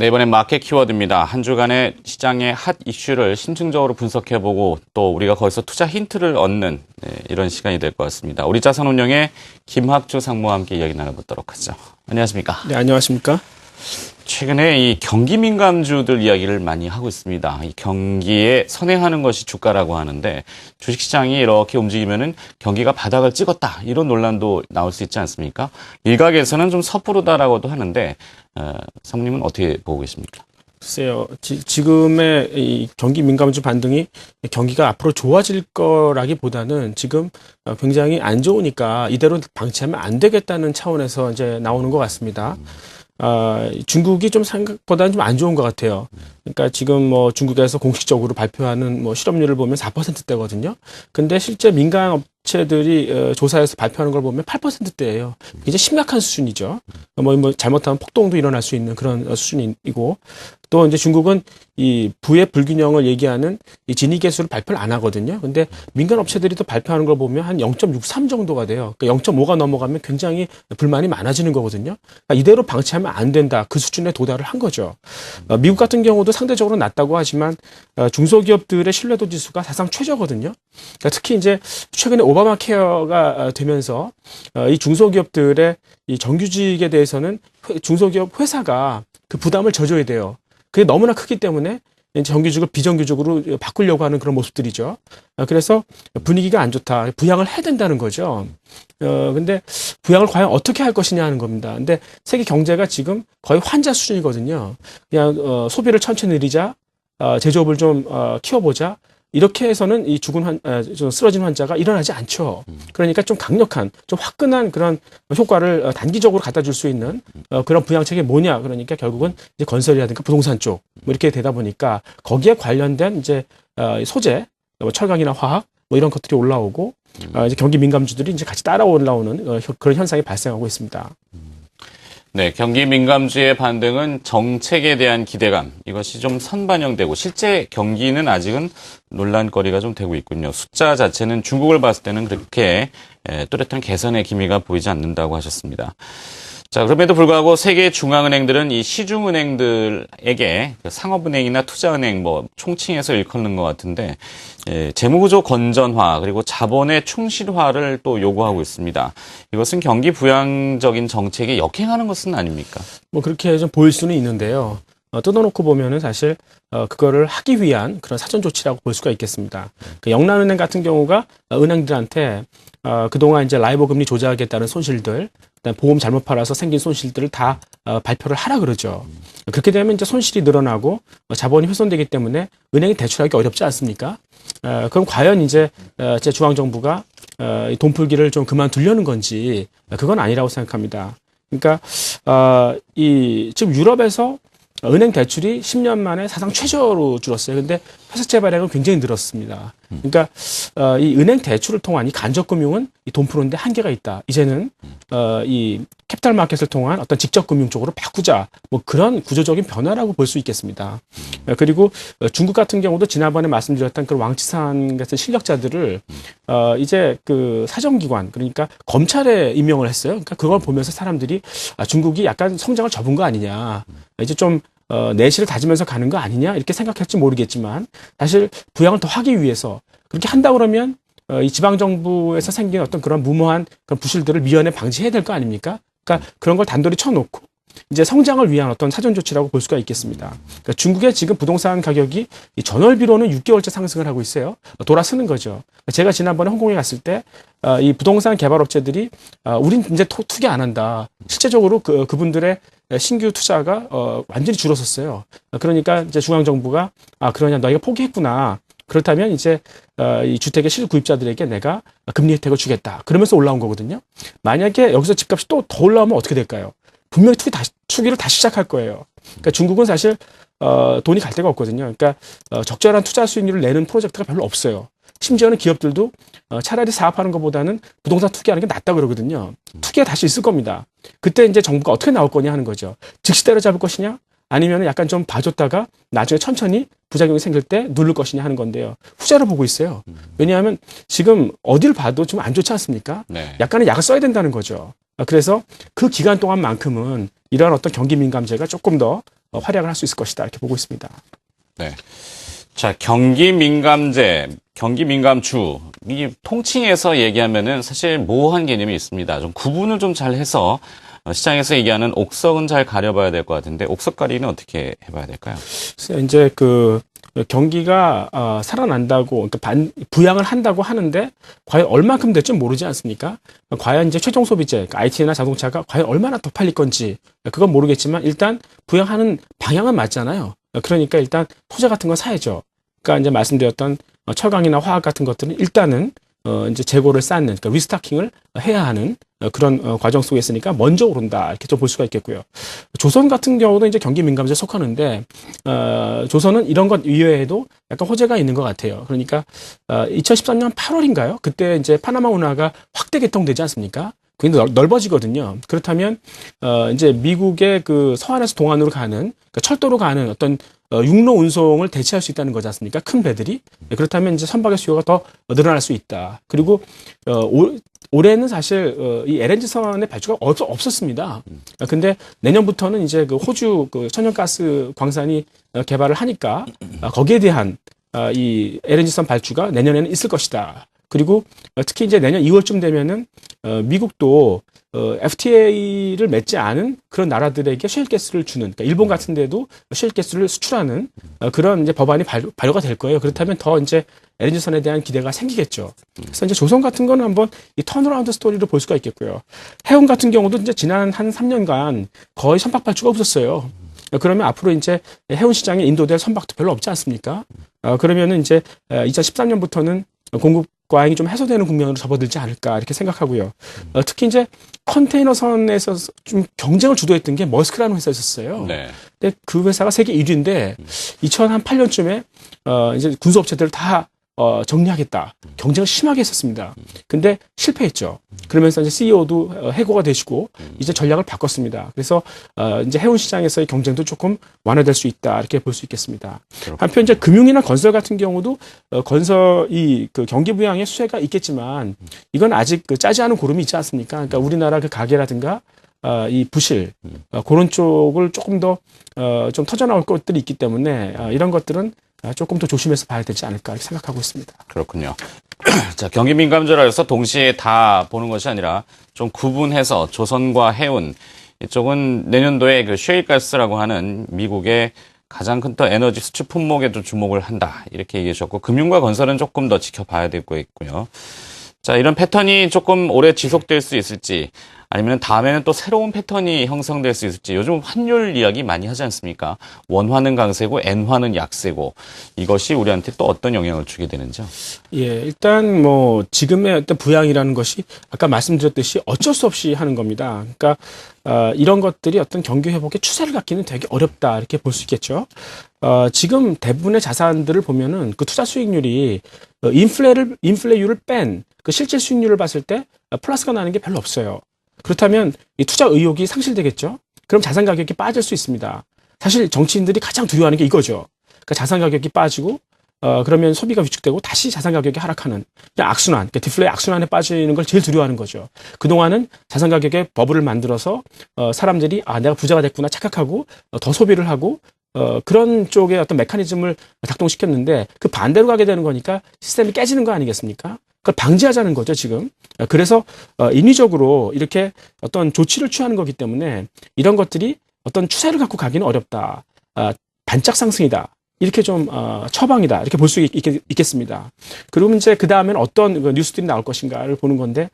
네, 이번엔 마켓 키워드입니다. 한 주간의 시장의 핫 이슈를 심층적으로 분석해보고 또 우리가 거기서 투자 힌트를 얻는 이런 시간이 될 것 같습니다. 우리 자산운용의 김학주 상무와 함께 이야기 나눠보도록 하죠. 안녕하십니까? 네, 안녕하십니까? 최근에 이 경기 민감주들 이야기를 많이 하고 있습니다. 이 경기에 선행하는 것이 주가라고 하는데 주식시장이 이렇게 움직이면은 경기가 바닥을 찍었다 이런 논란도 나올 수 있지 않습니까? 일각에서는 좀 섣부르다라고도 하는데 사모님은 어떻게 보고 계십니까? 글쎄요, 지금의 이 경기 민감주 반등이 경기가 앞으로 좋아질 거라기보다는 지금 굉장히 안 좋으니까 이대로 방치하면 안 되겠다는 차원에서 이제 나오는 것 같습니다. 중국이 좀 생각보다는 좀 안 좋은 것 같아요. 그러니까 지금 뭐 중국에서 공식적으로 발표하는 뭐 실업률을 보면 4%대거든요. 근데 실제 민간 업체들이 조사해서 발표하는 걸 보면 8%대예요. 이제 심각한 수준이죠. 뭐 잘못하면 폭동도 일어날 수 있는 그런 수준이고, 또 이제 중국은 이 부의 불균형을 얘기하는 이 진위 계수를 발표를 안 하거든요. 근데 민간 업체들이 또 발표하는 걸 보면 한 0.63 정도가 돼요. 그러니까 0.5가 넘어가면 굉장히 불만이 많아지는 거거든요. 그러니까 이대로 방치하면 안 된다. 그 수준에 도달을 한 거죠. 미국 같은 경우도 상대적으로 낮다고 하지만 중소기업들의 신뢰도 지수가 사상 최저거든요. 그러니까 특히 이제 최근에 오바마 케어가 되면서 이 중소기업들의 이 정규직에 대해서는 중소기업 회사가 그 부담을 져줘야 돼요. 그게 너무나 크기 때문에 정규직을 비정규직으로 바꾸려고 하는 그런 모습들이죠. 그래서 분위기가 안 좋다. 부양을 해야 된다는 거죠. 근데 부양을 과연 어떻게 할 것이냐 하는 겁니다. 근데 세계 경제가 지금 거의 환자 수준이거든요. 그냥 소비를 천천히 늘리자, 제조업을 좀 키워보자. 이렇게 해서는 이 좀 쓰러진 환자가 일어나지 않죠. 그러니까 좀 강력한, 좀 화끈한 그런 효과를 단기적으로 갖다 줄 수 있는 그런 부양책이 뭐냐. 그러니까 결국은 이제 건설이라든가 부동산 쪽, 뭐 이렇게 되다 보니까 거기에 관련된 이제 소재, 뭐 철강이나 화학, 뭐 이런 것들이 올라오고 이제 경기 민감주들이 이제 같이 따라 올라오는 그런 현상이 발생하고 있습니다. 네, 경기 민감주의 반등은 정책에 대한 기대감, 이것이 좀 선반영되고 실제 경기는 아직은 논란거리가 좀 되고 있군요. 숫자 자체는 중국을 봤을 때는 그렇게 뚜렷한 개선의 기미가 보이지 않는다고 하셨습니다. 자, 그럼에도 불구하고 세계 중앙은행들은 이 시중은행들에게 상업은행이나 투자은행 뭐 총칭해서 일컫는 것 같은데 재무구조 건전화 그리고 자본의 충실화를 또 요구하고 있습니다. 이것은 경기 부양적인 정책에 역행하는 것은 아닙니까? 뭐 그렇게 좀 보일 수는 있는데요. 뜯어놓고 보면은 사실 그거를 하기 위한 그런 사전 조치라고 볼 수가 있겠습니다. 그 영란은행 같은 경우가 은행들한테 그동안 이제 라이보 금리 조작에 따른 손실들, 그다음 보험 잘못 팔아서 생긴 손실들을 다 발표를 하라 그러죠. 그렇게 되면 이제 손실이 늘어나고 자본이 훼손되기 때문에 은행이 대출하기 어렵지 않습니까? 그럼 과연 이제 제 중앙 정부가 돈 풀기를 좀 그만두려는 건지 그건 아니라고 생각합니다. 그러니까 지금 유럽에서 은행 대출이 10년 만에 사상 최저로 줄었어요. 근데 회사채 발행은 굉장히 늘었습니다. 그러니까 이 은행 대출을 통한 이 간접금융은 이 돈 푸는데 한계가 있다. 이제는 이 캐피탈 마켓을 통한 어떤 직접 금융 쪽으로 바꾸자. 뭐 그런 구조적인 변화라고 볼 수 있겠습니다. 그리고 중국 같은 경우도 지난번에 말씀드렸던 그 왕岐산 같은 실력자들을 이제 그 사정기관 그러니까 검찰에 임명을 했어요. 그러니까 그걸 보면서 사람들이 중국이 약간 성장을 접은 거 아니냐. 이제 좀 내실을 다지면서 가는 거 아니냐 이렇게 생각할지 모르겠지만 사실 부양을 더 하기 위해서 그렇게 한다 그러면 이 지방 정부에서 생긴 어떤 그런 무모한 그런 부실들을 미연에 방지해야 될 거 아닙니까? 그러니까 그런 걸 단돌이 쳐놓고 이제 성장을 위한 어떤 사전 조치라고 볼 수가 있겠습니다. 그러니까 중국의 지금 부동산 가격이 이 전월비로는 6개월째 상승을 하고 있어요. 돌아서는 거죠. 제가 지난번에 홍콩에 갔을 때 이 부동산 개발업체들이 우린 이제 투기 안 한다. 실제적으로 그분들의 신규 투자가 완전히 줄어섰어요. 그러니까 이제 중앙 정부가 그러냐 너희가 포기했구나. 그렇다면 이제 이 주택의 실구입자들에게 내가 금리 혜택을 주겠다. 그러면서 올라온 거거든요. 만약에 여기서 집값이 또 더 올라오면 어떻게 될까요? 분명히 투기를 다시 시작할 거예요. 그러니까 중국은 사실 돈이 갈 데가 없거든요. 그러니까 적절한 투자 수익률을 내는 프로젝트가 별로 없어요. 심지어는 기업들도 차라리 사업하는 것보다는 부동산 투기하는 게 낫다 그러거든요. 투기가 다시 있을 겁니다. 그때 이제 정부가 어떻게 나올 거냐 하는 거죠. 즉시 때려잡을 것이냐? 아니면 약간 좀 봐줬다가 나중에 천천히 부작용이 생길 때 누를 것이냐 하는 건데요. 후자로 보고 있어요. 왜냐하면 지금 어딜 봐도 좀 안 좋지 않습니까? 네. 약간의 약을 써야 된다는 거죠. 그래서 그 기간 동안만큼은 이러한 어떤 경기 민감제가 조금 더 활약을 할 수 있을 것이다 이렇게 보고 있습니다. 네. 자, 경기 민감제, 경기 민감주, 이 통칭해서 얘기하면은 사실 모호한 개념이 있습니다. 좀 구분을 좀 잘 해서 시장에서 얘기하는 옥석은 잘 가려봐야 될 것 같은데 옥석 가리는 어떻게 해봐야 될까요? 그래서 이제 그 경기가 살아난다고 그러니까 부양을 한다고 하는데 과연 얼마큼 될지 모르지 않습니까? 과연 이제 최종 소비재, 그러니까 IT나 자동차가 과연 얼마나 더 팔릴 건지 그건 모르겠지만 일단 부양하는 방향은 맞잖아요. 그러니까 일단 토지 같은 건 사야죠. 그러니까 이제 말씀드렸던 철강이나 화학 같은 것들은 일단은 이제 재고를 쌓는, 그러니까 리스타킹을 해야 하는 그런 과정 속에 있으니까 먼저 오른다 이렇게 좀 볼 수가 있겠고요. 조선 같은 경우도 이제 경기 민감지에 속하는데 조선은 이런 것 이외에도 약간 호재가 있는 것 같아요. 그러니까 2013년 8월인가요? 그때 이제 파나마 운하가 확대 개통되지 않습니까? 그게 넓어지거든요. 그렇다면 이제 미국의 그 서안에서 동안으로 가는 그러니까 철도로 가는 어떤 육로 운송을 대체할 수 있다는 거지 않습니까? 큰 배들이. 그렇다면 이제 선박의 수요가 더 늘어날 수 있다. 그리고 올해는 사실 이 LNG선의 발주가 없었습니다. 근데 내년부터는 이제 그 호주 그 천연가스 광산이 개발을 하니까 거기에 대한 이 LNG선 발주가 내년에는 있을 것이다. 그리고 특히 이제 내년 2월쯤 되면은 미국도 FTA를 맺지 않은 그런 나라들에게 셰일가스를 주는, 그러니까 일본 같은 데도 셰일가스를 수출하는 그런 이제 법안이 발효가 될 거예요. 그렇다면 더 이제 LNG선에 대한 기대가 생기겠죠. 그래서 이제 조선 같은 거는 한번 이 턴어라운드 스토리를 볼 수가 있겠고요. 해운 같은 경우도 이제 지난 한 3년간 거의 선박 발주가 없었어요. 그러면 앞으로 이제 해운 시장에 인도될 선박도 별로 없지 않습니까? 그러면은 이제 2013년부터는 공급 과잉이 좀 해소되는 국면으로 접어들지 않을까 이렇게 생각하고요. 특히 이제 컨테이너선에서 좀 경쟁을 주도했던 게 머스크라는 회사였었어요. 네. 근데 그 회사가 세계 1위인데 2008년쯤에 이제 군수업체들을 다 정리하겠다. 경쟁을 심하게 했었습니다. 근데 실패했죠. 그러면서 이제 CEO도 해고가 되시고 이제 전략을 바꿨습니다. 그래서 이제 해운 시장에서의 경쟁도 조금 완화될 수 있다 이렇게 볼 수 있겠습니다. 한편 이제 금융이나 건설 같은 경우도 건설 그 경기 부양의 수혜가 있겠지만 이건 아직 그 짜지 않은 고름이 있지 않습니까? 그러니까 우리나라 그 가게라든가 이 부실 그런 쪽을 조금 더 좀 터져 나올 것들이 있기 때문에 이런 것들은 조금 더 조심해서 봐야 되지 않을까 이렇게 생각하고 있습니다. 그렇군요. 자, 경기 민감주라 해서 동시에 다 보는 것이 아니라 좀 구분해서 조선과 해운 이쪽은 내년도에 그 셰일가스라고 하는 미국의 가장 큰 또 에너지 수출 품목에도 주목을 한다 이렇게 얘기해 주셨고 금융과 건설은 조금 더 지켜봐야 되고 있고요. 자, 이런 패턴이 조금 오래 지속될 수 있을지 아니면 다음에는 또 새로운 패턴이 형성될 수 있을지 요즘 환율 이야기 많이 하지 않습니까? 원화는 강세고 엔화는 약세고 이것이 우리한테 또 어떤 영향을 주게 되는지요? 예, 일단 뭐 지금의 어떤 부양이라는 것이 아까 말씀드렸듯이 어쩔 수 없이 하는 겁니다. 그러니까 이런 것들이 어떤 경기 회복의 추세를 갖기는 되게 어렵다 이렇게 볼 수 있겠죠. 지금 대부분의 자산들을 보면은 그 투자 수익률이 인플레율을 뺀 그 실제 수익률을 봤을 때 플러스가 나는 게 별로 없어요. 그렇다면 이 투자 의욕이 상실되겠죠. 그럼 자산 가격이 빠질 수 있습니다. 사실 정치인들이 가장 두려워하는 게 이거죠. 그러니까 자산 가격이 빠지고 그러면 소비가 위축되고 다시 자산 가격이 하락하는 악순환, 그러니까 디플레이 악순환에 빠지는 걸 제일 두려워하는 거죠. 그동안은 자산 가격의 버블을 만들어서 사람들이 내가 부자가 됐구나 착각하고 더 소비를 하고 그런 쪽의 어떤 메커니즘을 작동시켰는데 그 반대로 가게 되는 거니까 시스템이 깨지는 거 아니겠습니까? 그걸 방지하자는 거죠, 지금. 그래서 인위적으로 이렇게 어떤 조치를 취하는 거기 때문에 이런 것들이 어떤 추세를 갖고 가기는 어렵다. 반짝 상승이다. 이렇게 좀 처방이다. 이렇게 볼 수 있겠습니다. 그리고 이제 그 다음엔 어떤 뉴스들이 나올 것인가를 보는 건데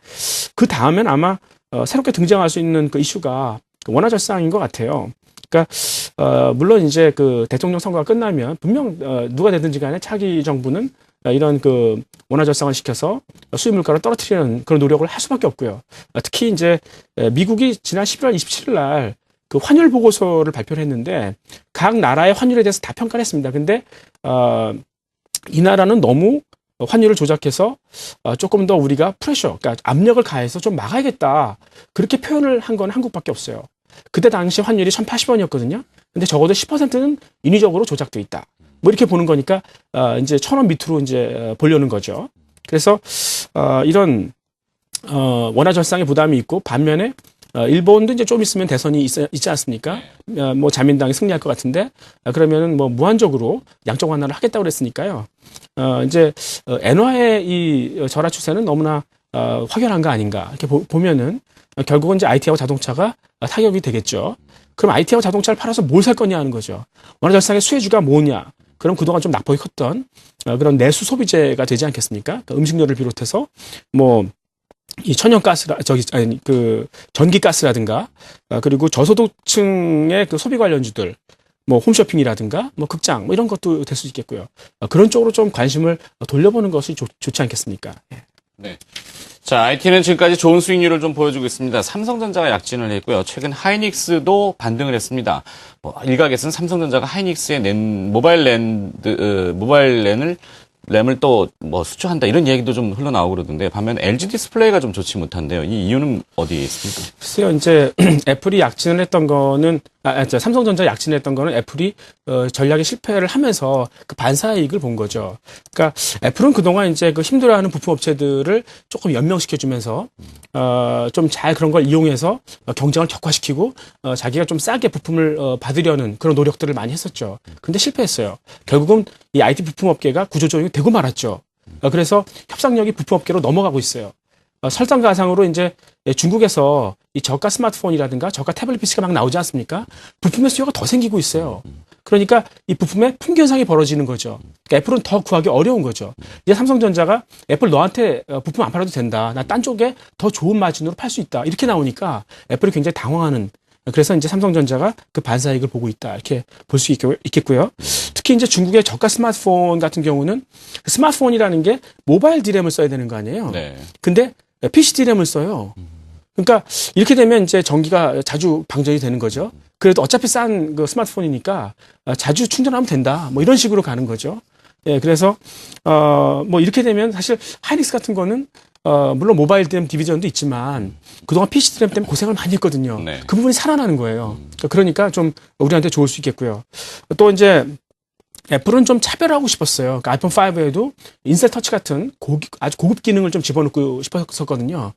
그 다음엔 아마 새롭게 등장할 수 있는 그 이슈가 원화절상인 것 같아요. 그러니까 물론 이제 그 대통령 선거가 끝나면 분명 누가 되든지 간에 차기 정부는 이런 그 원화절상을 시켜서 수입 물가를 떨어뜨리는 그런 노력을 할 수밖에 없고요. 특히 이제 미국이 지난 11월 27일 날 그 환율 보고서를 발표를 했는데 각 나라의 환율에 대해서 다 평가를 했습니다. 근데 이 나라는 너무 환율을 조작해서 조금 더 우리가 프레셔, 그러니까 압력을 가해서 좀 막아야겠다. 그렇게 표현을 한 건 한국밖에 없어요. 그때 당시 환율이 1,080원이었거든요. 근데 적어도 10%는 인위적으로 조작돼 있다. 뭐 이렇게 보는 거니까 이제 1,000원 밑으로 이제 보려는 거죠. 그래서 이런 원화 절상의 부담이 있고 반면에 일본도 이제 좀 있으면 대선이 있지 않습니까? 뭐 자민당이 승리할 것 같은데 그러면은 뭐 무한적으로 양적 완화를 하겠다고 그랬으니까요. 이제 엔화의 이 절하 추세는 너무나 확연한 거 아닌가 이렇게 보면은 결국은 이제 IT하고 자동차가 타격이 되겠죠. 그럼 IT하고 자동차를 팔아서 뭘 살 거냐 하는 거죠. 원화절상의 수혜주가 뭐냐? 그럼 그동안 좀 낙폭이 컸던 그런 내수 소비재가 되지 않겠습니까? 그러니까 음식료를 비롯해서 뭐 이 천연가스라 그 전기가스라든가 그리고 저소득층의 그 소비 관련주들 뭐 홈쇼핑이라든가 뭐 극장 뭐 이런 것도 될 수 있겠고요. 그런 쪽으로 좀 관심을 돌려보는 것이 좋지 않겠습니까? 네. 자, IT는 지금까지 좋은 수익률을 좀 보여주고 있습니다. 삼성전자가 약진을 했고요. 최근 하이닉스도 반등을 했습니다. 일각에서는 삼성전자가 하이닉스의 램을 또 뭐 수주한다 이런 얘기도 좀 흘러나오고 그러던데 반면 LG 디스플레이가 좀 좋지 못한데요. 이 이유는 어디에 있습니까? 글쎄요, 이제 애플이 약진을 했던 거는 삼성전자 약진을 했던 거는 애플이 전략의 실패를 하면서 그 반사이익을 본 거죠. 그러니까 애플은 그동안 이제 그 힘들어하는 부품 업체들을 조금 연명시켜주면서 좀 잘 그런 걸 이용해서 경쟁을 격화시키고 자기가 좀 싸게 부품을 받으려는 그런 노력들을 많이 했었죠. 근데 실패했어요. 결국은 이 IT 부품 업계가 구조조정이 되고 말았죠. 그래서 협상력이 부품 업계로 넘어가고 있어요. 설상가상으로 이제 중국에서 이 저가 스마트폰이라든가 저가 태블릿 PC가 막 나오지 않습니까? 부품의 수요가 더 생기고 있어요. 그러니까 이 부품의 품귀현상이 벌어지는 거죠. 그러니까 애플은 더 구하기 어려운 거죠. 이제 삼성전자가 애플 너한테 부품 안 팔아도 된다. 나 딴 쪽에 더 좋은 마진으로 팔 수 있다. 이렇게 나오니까 애플이 굉장히 당황하는. 그래서 이제 삼성전자가 그 반사이익을 보고 있다. 이렇게 볼 수 있겠고요. 특히 이제 중국의 저가 스마트폰 같은 경우는 스마트폰이라는 게 모바일 D램을 써야 되는 거 아니에요. 네. 근데 PC D램을 써요. 그러니까 이렇게 되면 이제 전기가 자주 방전이 되는 거죠. 그래도 어차피 싼 그 스마트폰이니까 자주 충전하면 된다. 뭐 이런 식으로 가는 거죠. 예, 그래서 뭐 이렇게 되면 사실 하이닉스 같은 거는 물론 모바일 DRAM 디비전도 있지만 그동안 PC DRAM 때문에 고생을 많이 했거든요. 네. 그 부분이 살아나는 거예요. 그러니까 좀 우리한테 좋을 수 있겠고요. 또 이제 애플은 좀 차별하고 싶었어요. 그러니까 아이폰 5에도 인셀 터치 같은 아주 고급 기능을 좀 집어넣고 싶었거든요.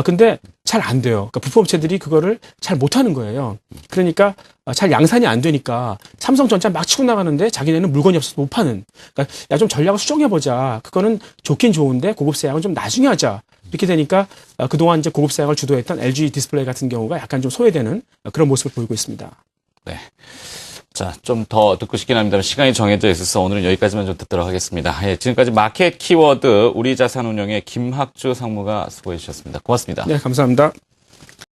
근데 잘 안 돼요. 그러니까 부품업체들이 그거를 잘 못하는 거예요. 그러니까 잘 양산이 안 되니까 삼성전자 막 치고 나가는데 자기네는 물건이 없어서 못 파는. 그러니까 야, 좀 전략을 수정해보자. 그거는 좋긴 좋은데 고급 사양은 좀 나중에 하자. 이렇게 되니까 그동안 이제 고급 사양을 주도했던 LG 디스플레이 같은 경우가 약간 좀 소외되는 그런 모습을 보이고 있습니다. 네. 자, 좀 더 듣고 싶긴 합니다만 시간이 정해져 있어서 오늘은 여기까지만 좀 듣도록 하겠습니다. 예, 지금까지 마켓 키워드 우리자산운용의 김학주 상무가 수고해 주셨습니다. 고맙습니다. 네, 감사합니다.